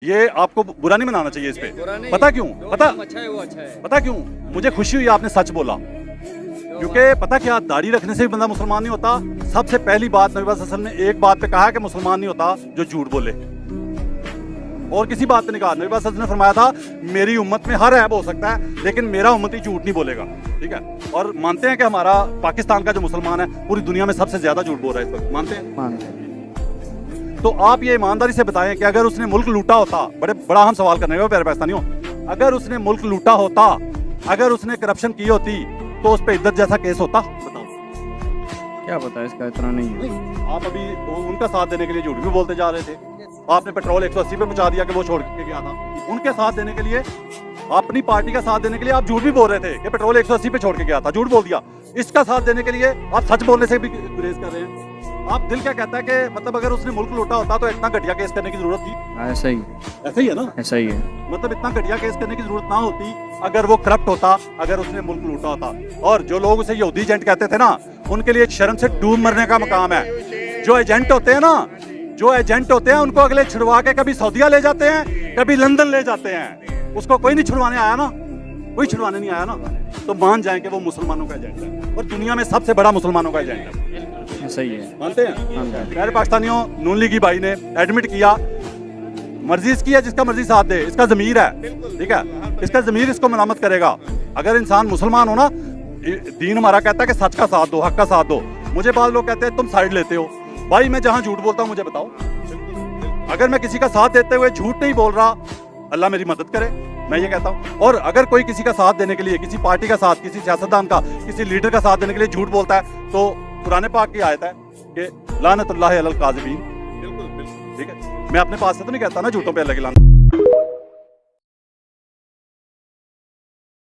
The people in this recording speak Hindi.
ये आपको बुरा नहीं मनाना चाहिए इस पे। पता क्यों? पता क्यों? मुझे खुशी हुई आपने सच बोला, क्योंकि पता क्या, दाढ़ी रखने से भी बंदा मुसलमान नहीं होता। सबसे पहली बात नबी सल्लल्लाहु अलैहि वसल्लम ने एक बात पे कहा कि मुसलमान नहीं होता जो झूठ बोले, और किसी बात पे नहीं कहा। नबी सल्लल्लाहु अलैहि वसल्लम ने फरमाया था मेरी उम्मत में हर ऐब हो सकता है लेकिन मेरा उम्मती झूठ नहीं बोलेगा। ठीक है, और मानते हैं कि हमारा पाकिस्तान का जो मुसलमान है पूरी दुनिया में सबसे ज्यादा झूठ बोल रहा है इस वक्त, मानते हैं? तो आप ये ईमानदारी से बताएं कि अगर उसने मुल्क लूटा होता, बड़ा हम सवाल करने वाले प्यारे पाकिस्तानियों, अगर उसने मुल्क लूटा होता, अगर उसने करप्शन की होती तो उस पर इद्दत जैसा केस होता? बताओ। क्या पता, इसका इतना नहीं है। आप अभी उनका साथ देने के लिए झूठ भी बोलते जा रहे थे। आपने पेट्रोल 180 पे पहुंचा दिया कि वो छोड़ के गया था। उनके साथ देने के लिए, अपनी पार्टी का साथ देने के लिए आप झूठ भी बोल रहे थे कि पेट्रोल 180 पे छोड़ के गया था, झूठ बोल दिया। इसका साथ देने के लिए आप सच बोलने से भी गुरेज कर रहे हैं। आप दिल क्या कहता है कि मतलब अगर उसने मुल्क लूटा होता तो इतना घटिया केस करने की जरूरत थी? ऐसा ही है ना? ऐसा ही है। मतलब इतना घटिया केस करने की जरूरत ना होती अगर वो करप्ट होता, अगर उसने मुल्क लूटा होता। और जो लोग उसे यहूदी एजेंट कहते थे ना, उनके लिए शर्म से डूब मरने का मकाम है। जो एजेंट होते हैं ना, जो एजेंट होते हैं उनको अगले छुड़वा के कभी सऊदीया ले जाते हैं, कभी लंदन ले जाते हैं। उसको कोई नहीं छुड़वाने आया ना, कोई छुड़वाने नहीं आया ना। तो मान जाए कि वो मुसलमानों का एजेंट है और दुनिया में सबसे बड़ा मुसलमानों का एजेंट है। सही है, मानते हैं? प्यारे पाकिस्तानियों, नून लीगी भाई ने एडमिट किया, मर्जी इसकी है, जिसका मर्जी साथ दे, इसका जमीर है। ठीक है, इसका जमीर इसको मलामत करेगा। अगर इंसान मुसलमान हो ना, दीन हमारा कहता है कि सच का साथ दो, हक का साथ दो। मुझे बाद लोग कहते हैं तुम साइड लेते हो। भाई मैं जहां झूठ बोलता हूं मुझे बताओ, अगर मैं किसी का साथ देते हुए झूठ नहीं बोल रहा, अल्लाह मेरी मदद करे, मैं ये कहता हूं। और अगर कोई किसी का साथ देने के लिए, किसी पार्टी का साथ, किसी सियासतदान का, किसी लीडर का साथ देने के लिए झूठ बोलता है, तो कुरान पाक की आयत है कि लानतुल्लाहि अलल काज़िबीन। बिल्कुल बिल्कुल ठीक है। मैं अपने पास से तो नहीं कहता ना झूठों पे अल्लाह की लानत।